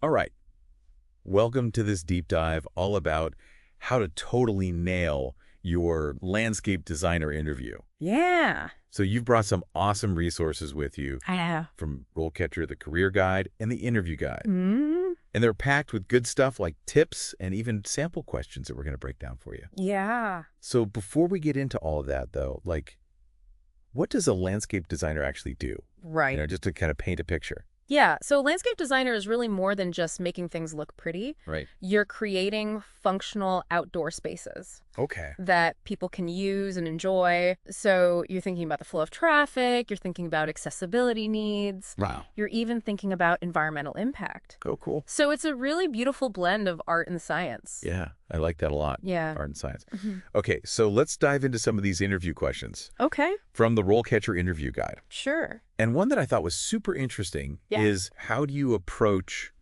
All right. Welcome to this deep dive all about how to totally nail your landscape designer interview. Yeah, So you've brought some awesome resources with you I have. from RoleCatcher, the career guide, and the interview guide. Mm, And they're packed with good stuff like tips and even sample questions that we're going to break down for you. yeah. So before we get into all of that, though, what does a landscape designer actually do? Right. Just to kind of paint a picture. Yeah, so landscape designer is really more than just making things look pretty. Right. You're creating functional outdoor spaces Okay. that people can use and enjoy. So you're thinking about the flow of traffic, you're thinking about accessibility needs, Wow. you're even thinking about environmental impact. Oh, cool. So it's a really beautiful blend of art and science. Yeah, I like that a lot. Yeah. Art and science. Mhm. Okay, so let's dive into some of these interview questions Okay, from the RoleCatcher Interview Guide. sure. And one that I thought was super interesting Yeah. is how do you approach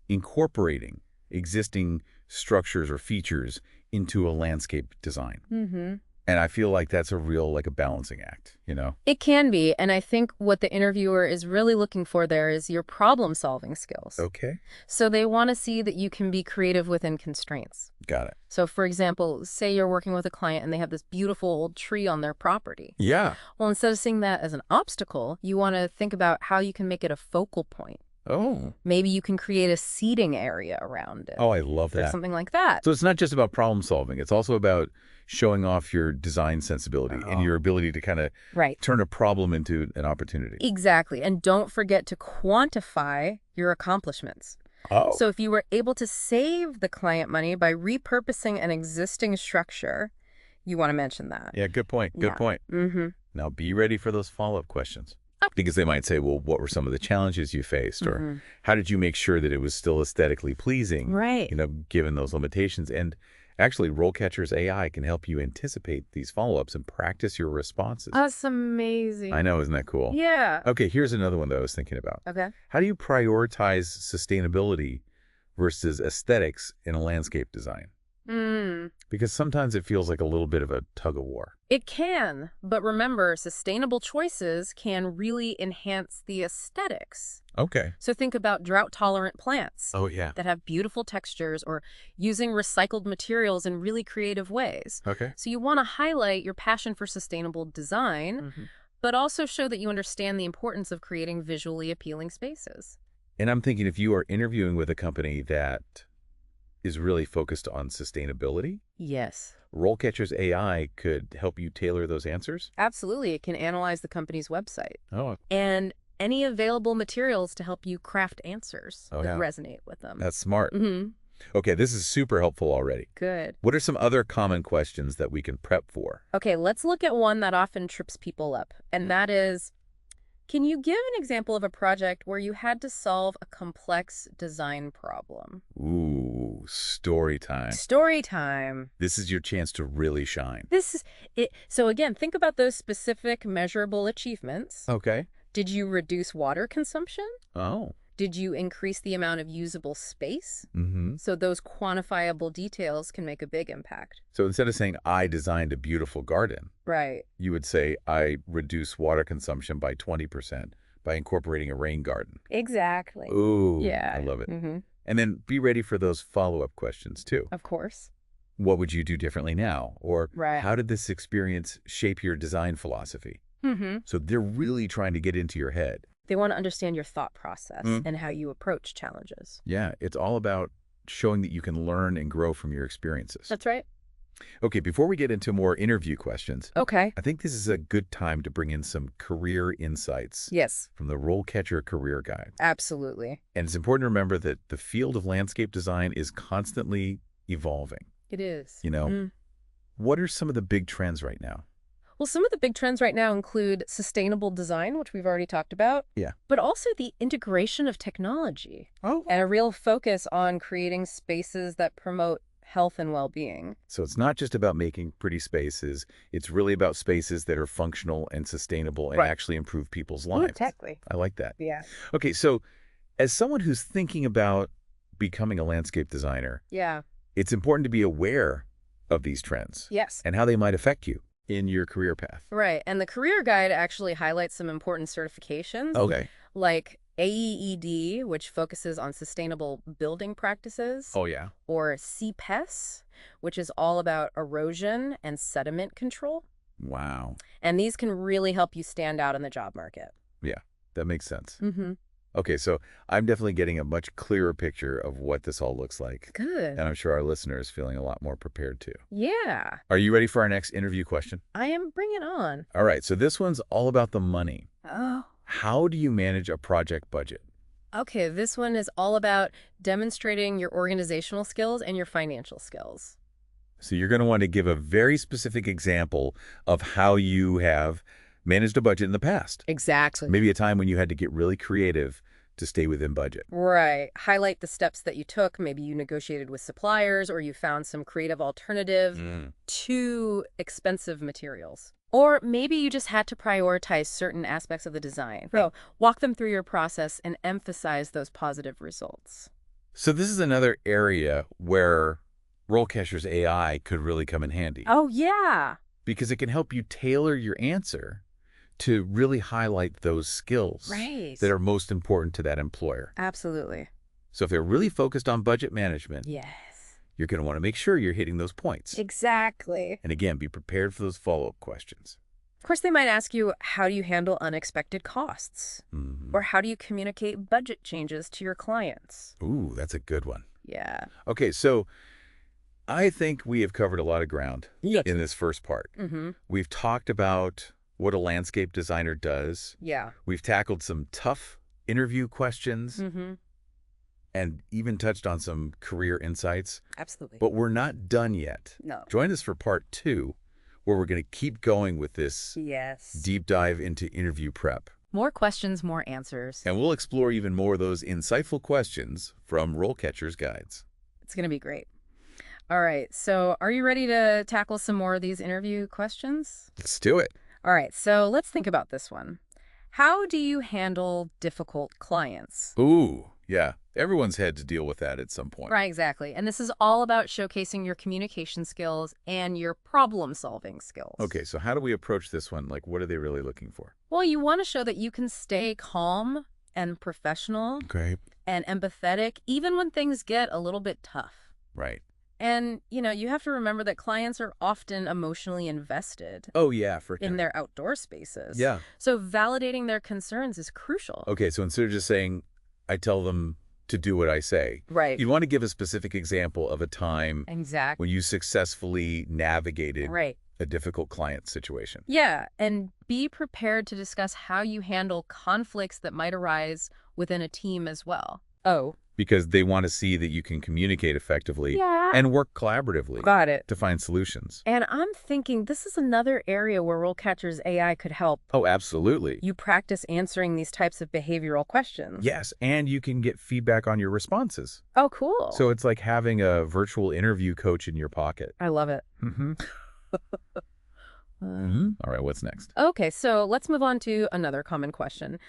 incorporating existing structures or features into a landscape design? Mm-hmm. And I feel like that's a real, a balancing act, It can be, and I think what the interviewer is really looking for there is your problem-solving skills. Okay. So they want to see that you can be creative within constraints. Got it. So for example, say you're working with a client and they have this beautiful old tree on their property. Yeah. Well, instead of seeing that as an obstacle, you want to think about how you can make it a focal point. Oh. Maybe you can create a seating area around it. Oh, I love Or that. something like that. So it's not just about problem solving. It's also about showing off your design sensibility and your ability to kind of Right. turn a problem into an opportunity. Exactly. And don't forget to quantify your accomplishments. Oh. So if you were able to save the client money by repurposing an existing structure, you want to mention that. Yeah, good point. Good Yeah. point. Mm-hmm. Now be ready for those follow-up questions. Because they might say, well, what were some of the challenges you faced? Or how did you make sure that it was still aesthetically pleasing? Right. Given those limitations. And actually, RoleCatcher's AI can help you anticipate these follow-ups and practice your responses. That's amazing. I know, isn't that cool? Yeah. Okay, here's another one that I was thinking about. Okay. How do you prioritize sustainability versus aesthetics in a landscape design? Because sometimes it feels like a little bit of a tug of war. It can, but remember, sustainable choices can really enhance the aesthetics. Okay. So think about drought-tolerant plants Oh, yeah. that have beautiful textures or using recycled materials in really creative ways. Okay. So you want to highlight your passion for sustainable design, but also show that you understand the importance of creating visually appealing spaces. And I'm thinking if you are interviewing with a company that is really focused on sustainability, Yes. RoleCatcher's AI could help you tailor those answers? Absolutely. It can analyze the company's website Oh, and any available materials to help you craft answers Oh, that yeah. resonate with them. that's smart. Mm-hmm. Okay, this is super helpful already. Good. What are some other common questions that we can prep for? Okay, let's look at one that often trips people up, and that is, can you give an example of a project where you had to solve a complex design problem? Ooh, story time. Story time. This is your chance to really shine. This is it. So again, think about those specific measurable achievements. Okay. Did you reduce water consumption? Oh. Did you increase the amount of usable space? Mm-hmm. So those quantifiable details can make a big impact. So instead of saying, I designed a beautiful garden, Right. you would say, I reduced water consumption by 20% by incorporating a rain garden. Exactly. Ooh, Yeah. I love it. Mm-hmm. And then be ready for those follow-up questions, too. Of course. What would you do differently now? Or Right. how did this experience shape your design philosophy? Mm-hmm. So they're really trying to get into your head. They want to understand your thought process and how you approach challenges. Yeah, it's all about showing that you can learn and grow from your experiences. That's right. Okay, before we get into more interview questions, Okay. I think this is a good time to bring in some career insights Yes, from the RoleCatcher Career Guide. absolutely. And it's important to remember that the field of landscape design is constantly evolving. It is. What are some of the big trends right now? Well, some of the big trends right now include sustainable design, which we've already talked about. Yeah. But also the integration of technology Oh. and a real focus on creating spaces that promote health and well-being. So it's not just about making pretty spaces. It's really about spaces that are functional and sustainable and Right. actually improve people's lives. Exactly. I like that. Yeah. Okay, so as someone who's thinking about becoming a landscape designer, Yeah. it's important to be aware of these trends Yes. and how they might affect you in your career path. Right. And the career guide actually highlights some important certifications, Okay. like AEED, which focuses on sustainable building practices, Oh, yeah. or CPES, which is all about erosion and sediment control. Wow. And these can really help you stand out in the job market. Yeah, that makes sense. Mm-hmm. Okay, so I'm definitely getting a much clearer picture of what this all looks like. Good. And I'm sure our listener is feeling a lot more prepared too. Yeah, Are you ready for our next interview question? I am. Bring it on. All right, so this one's all about the money. Oh. How do you manage a project budget? Okay, this one is all about demonstrating your organizational skills and your financial skills. So you're going to want to give a very specific example of how you have managed a budget in the past. Exactly. Maybe a time when you had to get really creative to stay within budget. Right. Highlight the steps that you took. Maybe you negotiated with suppliers or you found some creative alternative to expensive materials. Or maybe you just had to prioritize certain aspects of the design. So walk them through your process and emphasize those positive results. So this is another area where RoleCatcher's AI could really come in handy. Oh, yeah. Because it can help you tailor your answer to really highlight those skills Right. that are most important to that employer. Absolutely. So if they're really focused on budget management, Yes. you're going to want to make sure you're hitting those points. Exactly. And again, be prepared for those follow-up questions. Of course, they might ask you, how do you handle unexpected costs? Or how do you communicate budget changes to your clients? Ooh, that's a good one. Yeah. Okay, so I think we have covered a lot of ground in this first part. Mm-hmm. We've talked about what a landscape designer does. Yeah. We've tackled some tough interview questions Mm-hmm. and even touched on some career insights. Absolutely. But we're not done yet. No. Join us for part 2, where we're going to keep going with this Yes. deep dive into interview prep. More questions, more answers. And we'll explore even more of those insightful questions from RoleCatcher's guides. It's going to be great. All right. So are you ready to tackle some more of these interview questions? Let's do it. All right. So let's think about this one. How do you handle difficult clients? Ooh, yeah. Everyone's had to deal with that at some point. Right, exactly. And this is all about showcasing your communication skills and your problem-solving skills. Okay, so how do we approach this one? Like, what are they really looking for? Well, you want to show that you can stay calm and professional Okay. and empathetic even when things get a little bit tough. Right. And, you have to remember that clients are often emotionally invested Oh, yeah, for in their outdoor spaces. Yeah. So validating their concerns is crucial. Okay, so instead of just saying, I tell them to do what I say, Right. you'd want to give a specific example of a time Exactly. when you successfully navigated Right. a difficult client situation. Yeah, and be prepared to discuss how you handle conflicts that might arise within a team as well. Oh. Because they want to see that you can communicate effectively Yeah. and work collaboratively Got it. to find solutions. And I'm thinking this is another area where RoleCatcher's AI could help. Oh, absolutely. You practice answering these types of behavioral questions. Yes, and you can get feedback on your responses. Oh, cool. So it's like having a virtual interview coach in your pocket. I love it. Mm-hmm. All right, what's next? Okay, so let's move on to another common question.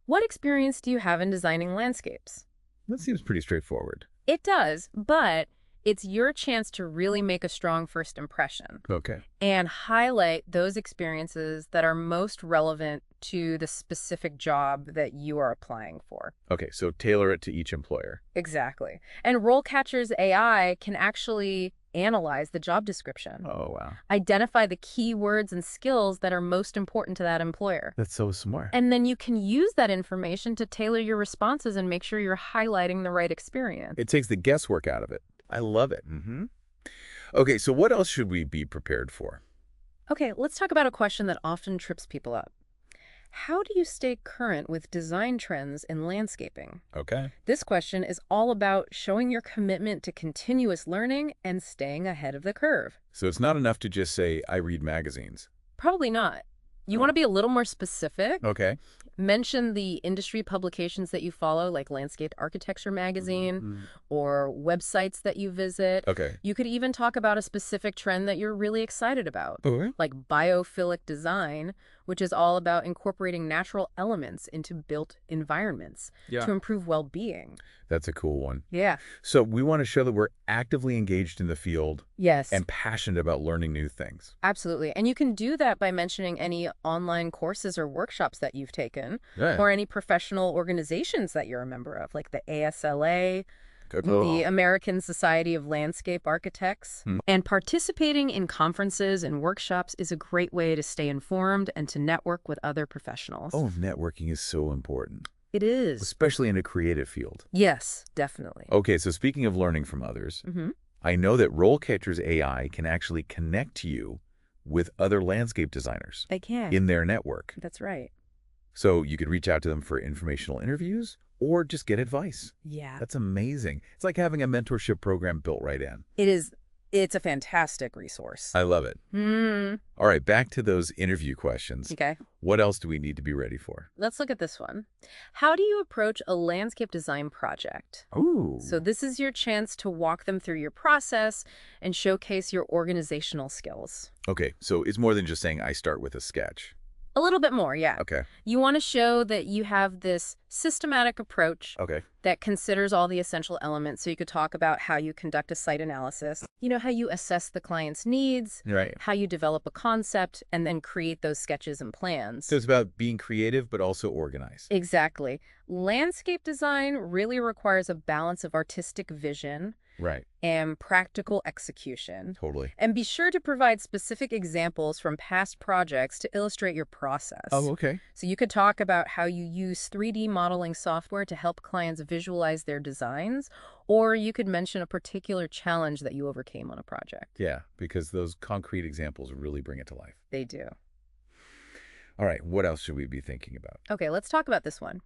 What experience do you have in designing landscapes? That seems pretty straightforward. It does, but it's your chance to really make a strong first impression Okay. and highlight those experiences that are most relevant to the specific job that you are applying for. Okay, so tailor it to each employer. Exactly. And RoleCatcher's AI can actually analyze the job description, Oh, wow. identify the keywords and skills that are most important to that employer. That's so smart. And then you can use that information to tailor your responses and make sure you're highlighting the right experience. It takes the guesswork out of it. I love it. Okay, so what else should we be prepared for? Okay, let's talk about a question that often trips people up. How do you stay current with design trends in landscaping? Okay. This question is all about showing your commitment to continuous learning and staying ahead of the curve. So it's not enough to just say, I read magazines. Probably not. You want to be a little more specific. Okay. Mention the industry publications that you follow, like Landscape Architecture Magazine or websites that you visit. Okay. You could even talk about a specific trend that you're really excited about, Okay. like biophilic design, which is all about incorporating natural elements into built environments to improve well-being. That's a cool one. Yeah. So we want to show that we're actively engaged in the field Yes. and passionate about learning new things. Absolutely. And you can do that by mentioning any online courses or workshops that you've taken, Yeah. or any professional organizations that you're a member of, like the ASLA, the American Society of Landscape Architects. And participating in conferences and workshops is a great way to stay informed and to network with other professionals. Oh, networking is so important, It is. especially in a creative field. Yes, definitely. Okay, so speaking of learning from others, I know that RoleCatcher's AI can actually connect you with other landscape designers They can. in their network. That's right. So you could reach out to them for informational interviews or just get advice. Yeah. That's amazing. It's like having a mentorship program built right in. It is. It's a fantastic resource. I love it. All right, back to those interview questions. Okay. What else do we need to be ready for? Let's look at this one. How do you approach a landscape design project? Ooh. So this is your chance to walk them through your process and showcase your organizational skills. Okay, so it's more than just saying I start with a sketch. A little bit more, yeah. Okay. You want to show that you have this systematic approach Okay. that considers all the essential elements. So you could talk about how you conduct a site analysis, how you assess the client's needs, Right. how you develop a concept, and then create those sketches and plans. So it's about being creative but also organized. Exactly. Landscape design really requires a balance of artistic vision Right. and practical execution. Totally. And be sure to provide specific examples from past projects to illustrate your process. Oh, okay. So you could talk about how you use 3D modeling software to help clients visualize their designs, or you could mention a particular challenge that you overcame on a project. Yeah, because those concrete examples really bring it to life. They do. All right, what else should we be thinking about? Okay, let's talk about this one.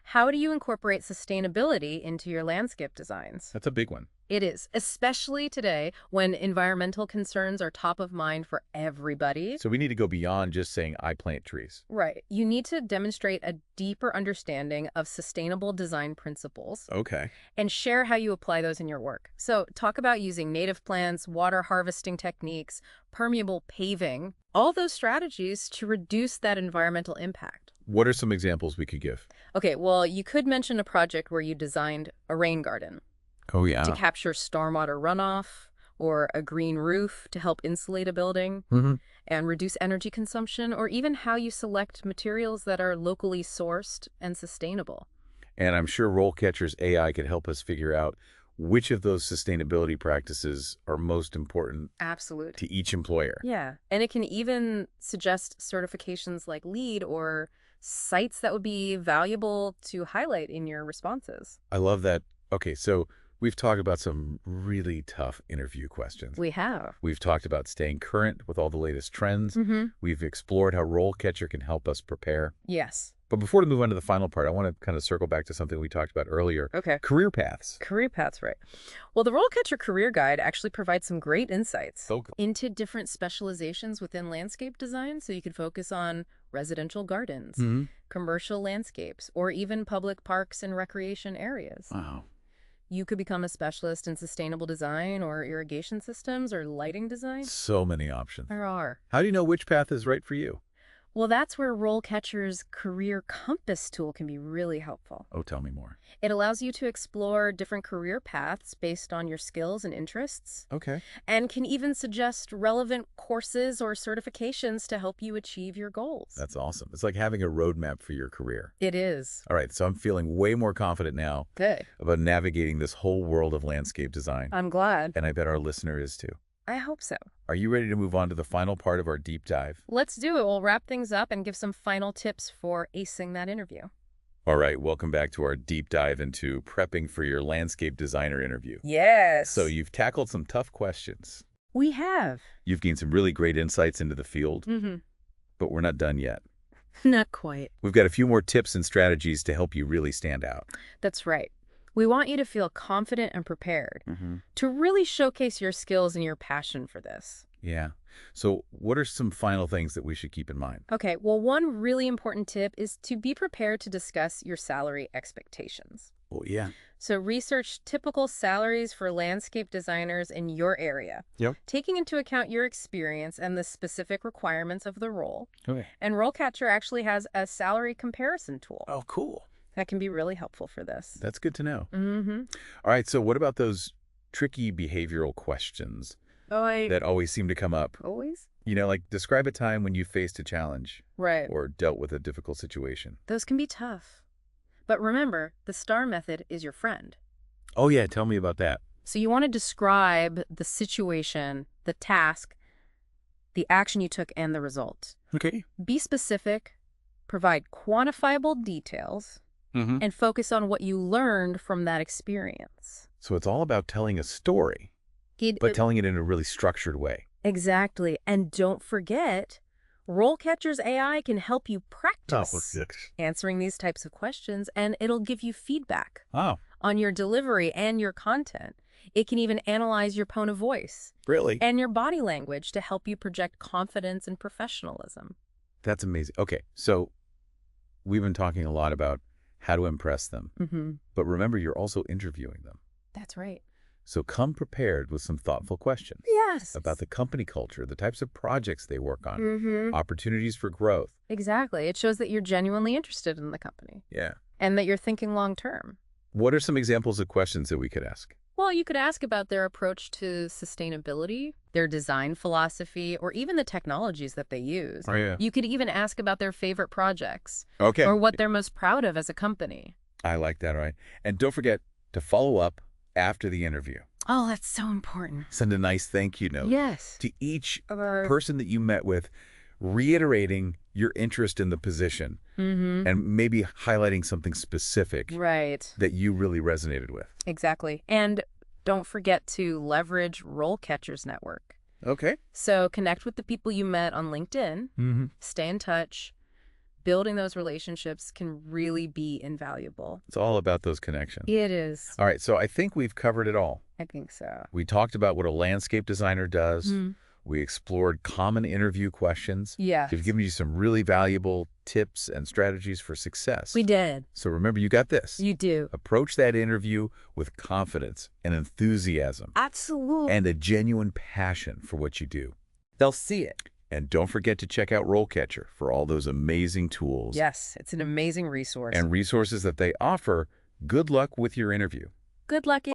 How do you incorporate sustainability into your landscape designs? That's a big one. It is, especially today when environmental concerns are top of mind for everybody. So we need to go beyond just saying I plant trees. Right. You need to demonstrate a deeper understanding of sustainable design principles Okay. and share how you apply those in your work. So talk about using native plants, water harvesting techniques, permeable paving, all those strategies to reduce that environmental impact. What are some examples we could give? Okay, well, you could mention a project where you designed a rain garden Oh, yeah. to capture stormwater runoff, or a green roof to help insulate a building and reduce energy consumption, or even how you select materials that are locally sourced and sustainable. And I'm sure RoleCatcher's AI could help us figure out which of those sustainability practices are most important Absolutely. to each employer. Yeah, and it can even suggest certifications like LEED or sites that would be valuable to highlight in your responses. I love that. Okay, so we've talked about some really tough interview questions. We have. We've talked about staying current with all the latest trends. We've explored how RoleCatcher can help us prepare. Yes. But before we move on to the final part, I want to kind of circle back to something we talked about earlier. Okay. Career paths. Career paths, right. Well, the RoleCatcher Career Guide actually provides some great insights into different specializations within landscape design, so you could focus on residential gardens, commercial landscapes, or even public parks and recreation areas. Wow. You could become a specialist in sustainable design or irrigation systems or lighting design. So many options. There are. How do you know which path is right for you? Well, that's where RoleCatcher's Career Compass tool can be really helpful. Oh, tell me more. It allows you to explore different career paths based on your skills and interests, Okay. and can even suggest relevant courses or certifications to help you achieve your goals. That's awesome. It's like having a roadmap for your career. It is. All right, so I'm feeling way more confident now Good. about navigating this whole world of landscape design. I'm glad. And I bet our listener is too. I hope so. Are you ready to move on to the final part of our deep dive? Let's do it. We'll wrap things up and give some final tips for acing that interview. All right, welcome back to our deep dive into prepping for your landscape designer interview. Yes. So you've tackled some tough questions. We have. You've gained some really great insights into the field, but we're not done yet. Not quite. We've got a few more tips and strategies to help you really stand out. That's right. We want you to feel confident and prepared to really showcase your skills and your passion for this. Yeah. So what are some final things that we should keep in mind? Okay, well, one really important tip is to be prepared to discuss your salary expectations. Well, yeah. So research typical salaries for landscape designers in your area, Yep. taking into account your experience and the specific requirements of the role. Okay. And RoleCatcher actually has a salary comparison tool Oh, cool. that can be really helpful for this. That's good to know. Mm-hmm. All right, so what about those tricky behavioral questions that always seem to come up? Always? Like describe a time when you faced a challenge Right. or dealt with a difficult situation. Those can be tough. But remember, the STAR method is your friend. Oh, yeah. Tell me about that. So you want to describe the situation, the task, the action you took, and the result. Okay. Be specific, provide quantifiable details, Mm-hmm. and focus on what you learned from that experience. So it's all about telling a story, but telling it in a really structured way. Exactly. And don't forget, RoleCatcher's AI can help you practice answering these types of questions, and it'll give you feedback on your delivery and your content. It can even analyze your tone of voice. Really? And your body language to help you project confidence and professionalism. That's amazing. Okay, so we've been talking a lot about how to impress them. Mm-hmm. But remember, you're also interviewing them. That's right. So come prepared with some thoughtful questions. Yes. About the company culture, the types of projects they work on, Mm-hmm. opportunities for growth. Exactly. It shows that you're genuinely interested in the company. Yeah. And that you're thinking long term. What are some examples of questions that we could ask? Well, you could ask about their approach to sustainability, their design philosophy, or even the technologies that they use. Oh, yeah. You could even ask about their favorite projects. Okay. Or what they're most proud of as a company. I like that, all right. And don't forget to follow up after the interview. Oh, that's so important. Send a nice thank you note Yes. to each person that you met with, reiterating your interest in the position Mm-hmm. and maybe highlighting something specific Right. that you really resonated with. Exactly. And don't forget to leverage RoleCatcher's network. Okay. So connect with the people you met on LinkedIn, Mm-hmm. stay in touch. Building those relationships can really be invaluable. It's all about those connections. It is. All right, so I think we've covered it all. I think so. We talked about what a landscape designer does. Mm-hmm. We explored common interview questions. Yes. We've given you some really valuable tips and strategies for success. We did. So remember, you got this. You do. Approach that interview with confidence and enthusiasm Absolutely. and a genuine passion for what you do. They'll see it. And don't forget to check out RoleCatcher for all those amazing tools Yes, it's an amazing resource. and resources that they offer. Good luck with your interview. Good luck.